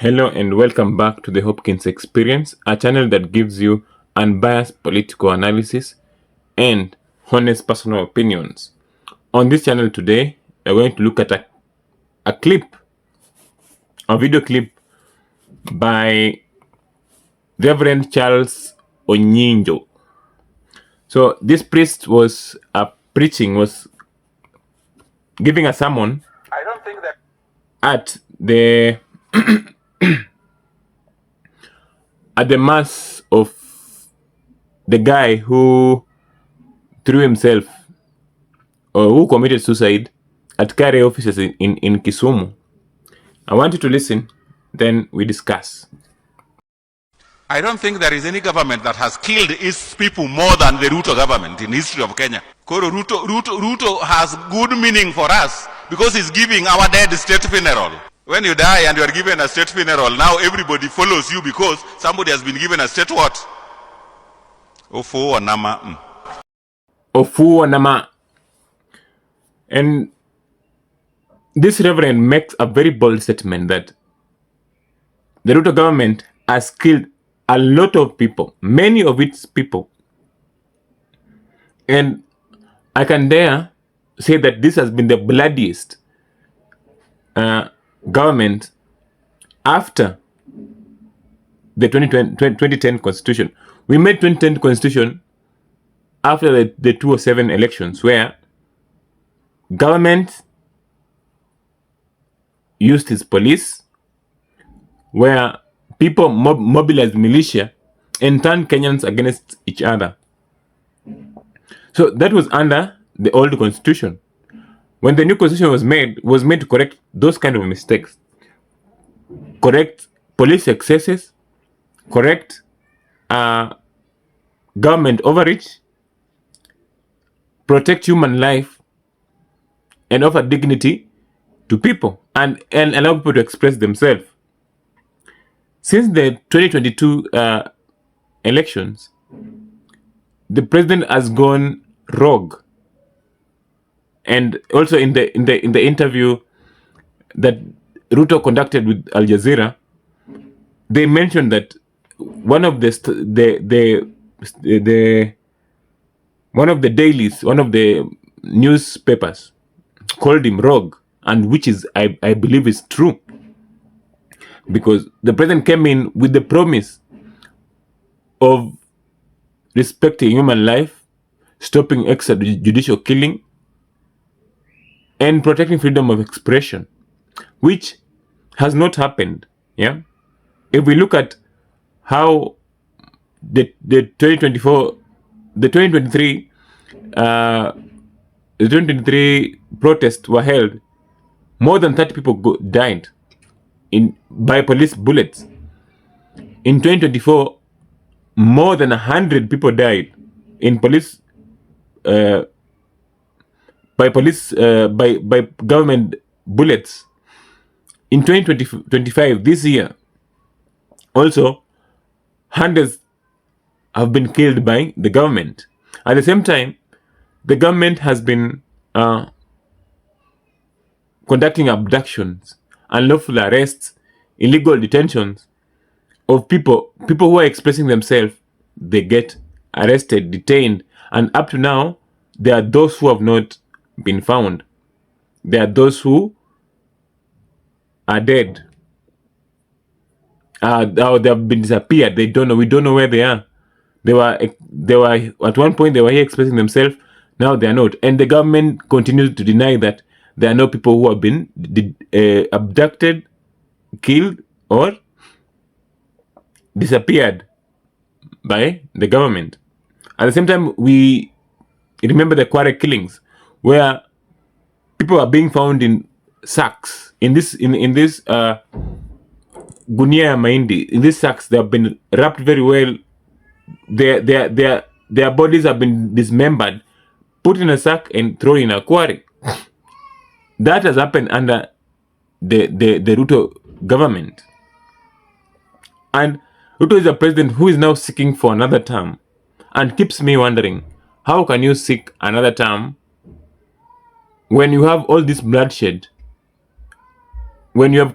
Hello and welcome back to the Hopkins Experience, a channel that gives you unbiased political analysis and honest personal opinions. On this channel today, we're going to look at a video clip by Reverend Charles Onyinjo. So this priest was giving a sermon at the at the mass of the guy who threw himself or who committed suicide at Kare offices in Kisumu. I want you to listen, then we discuss. I don't think there is any government that has killed its people more than the Ruto government in history of Kenya. Koro Ruto has good meaning for us because he's giving our dead state funeral. When you die and you are given a state funeral, now everybody follows you because somebody has been given a state what? Ofu Wanama. Ofu Wanama. And this reverend makes a very bold statement that the Ruto government has killed a lot of people, many of its people. And I can dare say that this has been the bloodiest government after the 2010 constitution. We made 2010 constitution after the 2007 elections, where government used its police, where people mobilized militia and turned Kenyans against each other. So that was under the old constitution. When the new constitution was made to correct those kind of mistakes, correct police excesses, correct government overreach, protect human life, and offer dignity to people and allow people to express themselves. Since the 2022 elections, the president has gone rogue. And also in the interview that Ruto conducted with Al Jazeera, they mentioned that one of the dailies, one of the newspapers called him rogue, and which is I believe is true, because the president came in with the promise of respecting human life, stopping extrajudicial killing, and protecting freedom of expression, which has not happened. Yeah, if we look at how the 2023 protests were held, more than 30 people died by police bullets. In 2024, more than 100 people died in police by government bullets. In 2025, this year, also hundreds have been killed by the government. At the same time, the government has been conducting abductions, unlawful arrests, illegal detentions of people who are expressing themselves. They get arrested, detained, and up to now, there are those who have not been found. There are those who are dead. They have been disappeared. We don't know where they are. They were at one point, they were here expressing themselves. Now they are not, and the government continues to deny that there are no people who have been abducted, killed, or disappeared by the government. At the same time, we remember the Kware killings, where people are being found in sacks. In this gunia mahindi, in these sacks, they have been wrapped very well. Their bodies have been dismembered, put in a sack, and thrown in a quarry. That has happened under the Ruto government. And Ruto is a president who is now seeking for another term, and keeps me wondering, how can you seek another term when you have all this bloodshed, when you have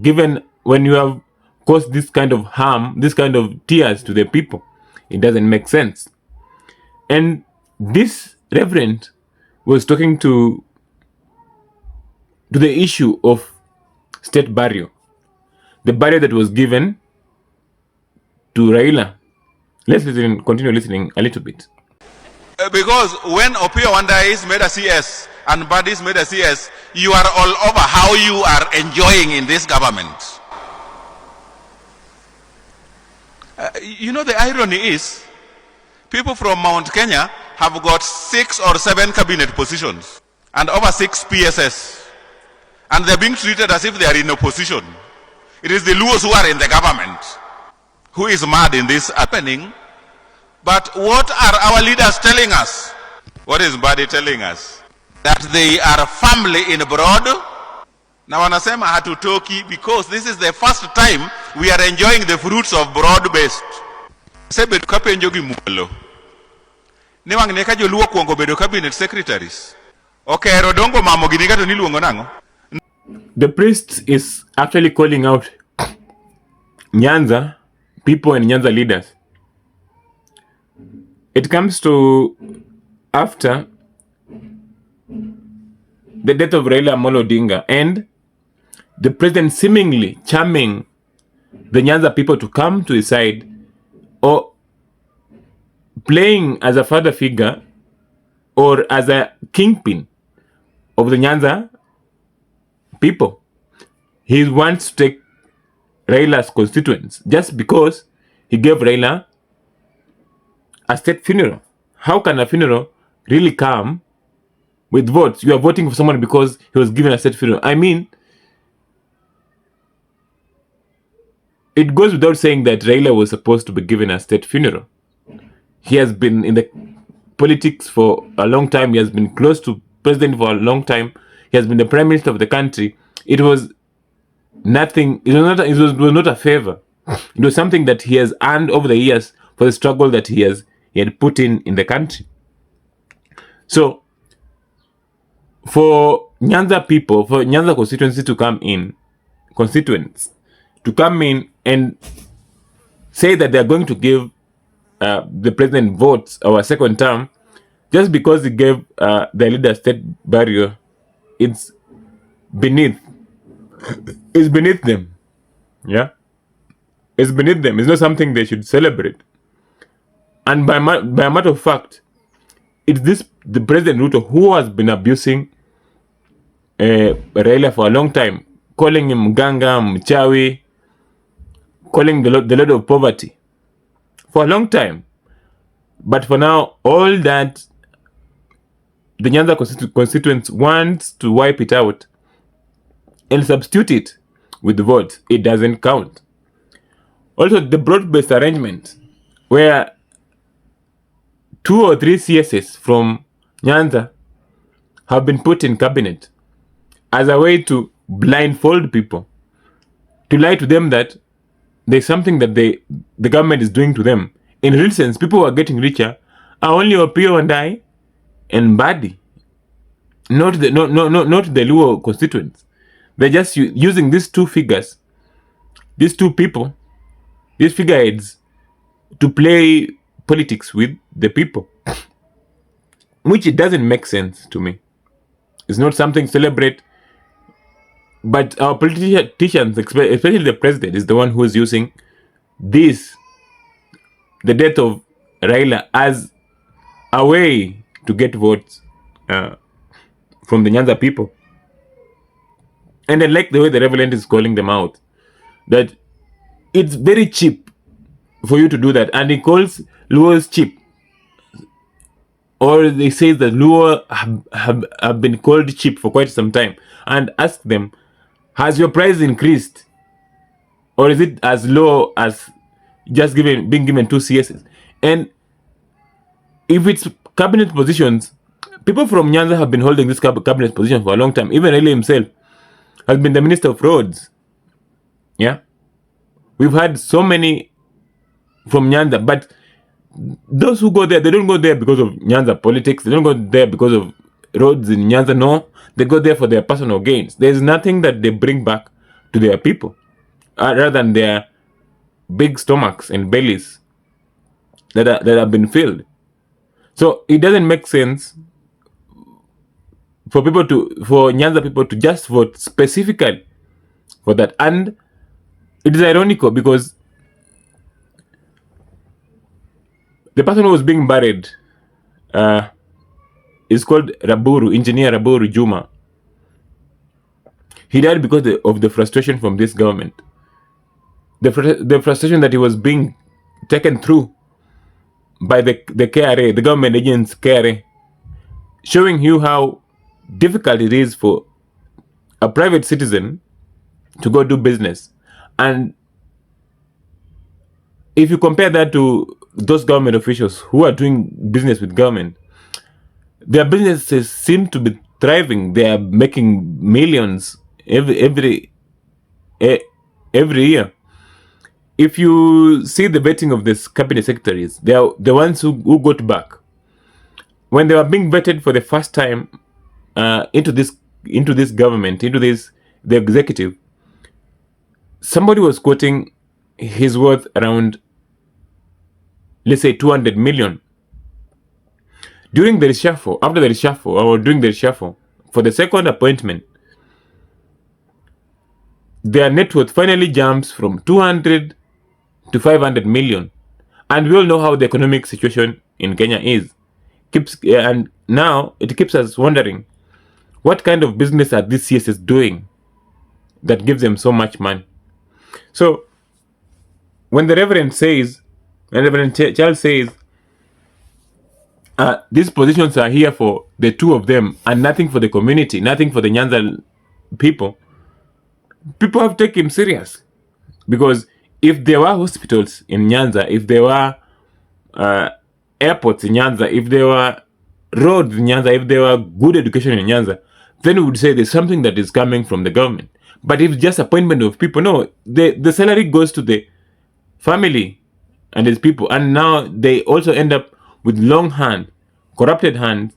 given when you have caused this kind of harm, this kind of tears to the people, it doesn't make sense. And this reverend was talking to the issue of state burial, the burial that was given to Raila. Let's continue listening a little bit. Because when Opio Wanda is made a CS and Buddy is made a CS, you are all over how you are enjoying in this government. You know, the irony is, people from Mount Kenya have got 6 or 7 cabinet positions and over 6 PSS. And they're being treated as if they are in opposition. It is the Luos who are in the government who is mad in this happening. But what are our leaders telling us? What is Buddy telling us? That they are family in broad. Now wanasema hatutoki because this is the first time we are enjoying the fruits of broad-based. Sebe tukapenjo gimulo. Ni wang neka jo luo kuongo bedo cabinet secretaries. Okay, rodongo mamo giniga to niluongo nango. The priest is actually calling out Nyanza people and Nyanza leaders. It comes to after the death of Raila Amolo Odinga and the president seemingly charming the Nyanza people to come to his side or playing as a father figure or as a kingpin of the Nyanza people. He wants to take Raila's constituents just because he gave Raila a state funeral. How can a funeral really come with votes? You are voting for someone because he was given a state funeral. I mean, it goes without saying that Raila was supposed to be given a state funeral. He has been in the politics for a long time. He has been close to president for a long time. He has been the prime minister of the country. It was nothing. It was not a favor. It was something that he has earned over the years for the struggle that he had put in the country. So, for Nyanza people, for Nyanza constituents to come in and say that they are going to give the president votes or a second term just because he gave their leader state burial, it's beneath them. Yeah, it's beneath them. It's not something they should celebrate. And by a matter of fact, it's the President Ruto who has been abusing Raila for a long time, calling him Ganga, Mchawi, calling the Lord of Poverty for a long time. But for now, all that the Nyanza constituents wants to wipe it out and substitute it with the votes, it doesn't count. Also, the broad-based arrangement where 2 or 3 CSs from Nyanza have been put in cabinet as a way to blindfold people, to lie to them that there's something that the government is doing to them. In real sense, people who are getting richer are only Opio and I and Badi, not the Luo constituents. They're just using these 2 figures, these 2 people, these figureheads, to play politics with the people, which it doesn't make sense to me. It's not something to celebrate. But our politicians, especially the president, is the one who is using this, the death of Raila, as a way to get votes from the Nyanza people. And I like the way the Reverend is calling them out, that it's very cheap for you to do that. And he calls Luo's cheap. Or they say that Luo have been called cheap for quite some time. And ask them, has your price increased? Or is it as low as just being given 2 CSs? And if it's cabinet positions, people from Nyanza have been holding this cabinet position for a long time. Even Raila himself has been the Minister of Roads. Yeah? We've had so many from Nyanza, but those who go there, they don't go there because of Nyanza politics. They don't go there because of roads in Nyanza. No, they go there for their personal gains. There's nothing that they bring back to their people. rather than their big stomachs and bellies that have been filled. So it doesn't make sense for Nyanza people to just vote specifically for that. And it is ironical because the person who was being buried is called Engineer Raburu Juma. He died because of the frustration from this government. The frustration that he was being taken through by the KRA, the government agents KRA, showing you how difficult it is for a private citizen to go do business. And if you compare that to those government officials who are doing business with government, their businesses seem to be thriving. They are making millions every year. If you see the vetting of these cabinet secretaries, they are the ones who got back when they were being vetted for the first time into this government, into the executive. Somebody was quoting his worth around, let's say, 200 million. During the reshuffle, after the reshuffle, or during the reshuffle, for the second appointment, their net worth finally jumps from 200 to 500 million. And we all know how the economic situation in Kenya is. And now it keeps us wondering, what kind of business are these CSs doing that gives them so much money? So when the Reverend Charles says, these positions are here for the two of them and nothing for the community, nothing for the Nyanza people have to take him serious. Because if there were hospitals in Nyanza, if there were airports in Nyanza, if there were roads in Nyanza, if there were good education in Nyanza, then we would say there's something that is coming from the government. But if just appointment of people, no, the salary goes to the family and his people. And now they also end up with corrupted hands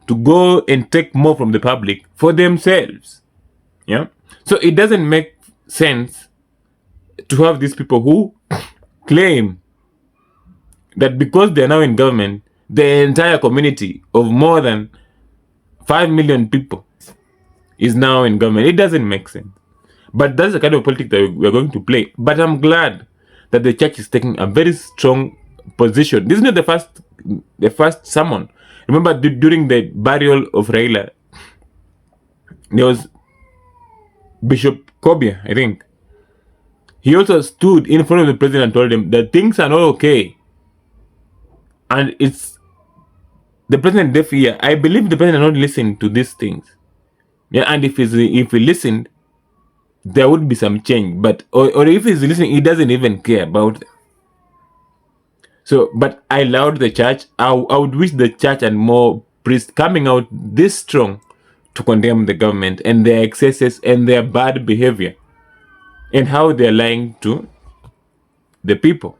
to go and take more from the public for themselves. Yeah. So it doesn't make sense to have these people who claim that because they're now in government, the entire community of more than 5 million people is now in government. It doesn't make sense. But that's the kind of politics that we're going to play. But I'm glad that the church is taking a very strong position. This is not the first sermon. Remember, during the burial of Raila, there was Bishop Kobia, I think. He also stood in front of the president and told him that things are not okay. And it's the president deaf ear. I believe the president not listening to these things. Yeah, and if he listened, there would be some change. But or if he's listening, he doesn't even care about them. So, but I allowed the church. I would wish the church and more priests coming out this strong to condemn the government and their excesses and their bad behavior and how they're lying to the people.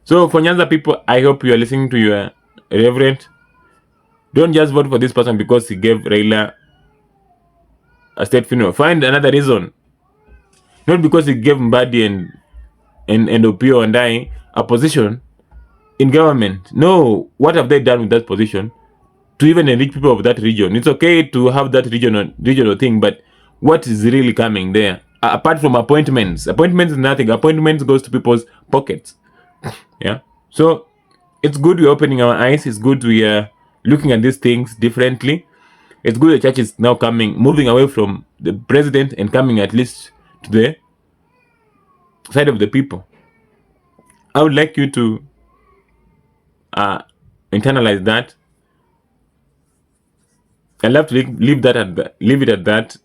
So for Nyanza people, I hope you are listening to your reverend. Don't just vote for this person because he gave Raila a state funeral. Find another reason. Not because he gave Mbadi and Opio and I a position in government. No, what have they done with that position to even enrich people of that region? It's okay to have that regional thing, but what is really coming there? Apart from appointments is nothing. Appointments goes to people's pockets. Yeah. So it's good we're opening our eyes. It's good we are looking at these things differently. It's good the church is now moving away from the president and coming at least to the side of the people. I would like you to internalize that. I'd love to leave it at that.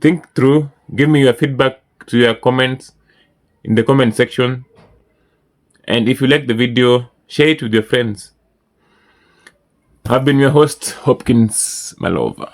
Think through. Give me your feedback to your comments in the comment section. And if you like the video, share it with your friends. I've been your host, Hopkins Malova.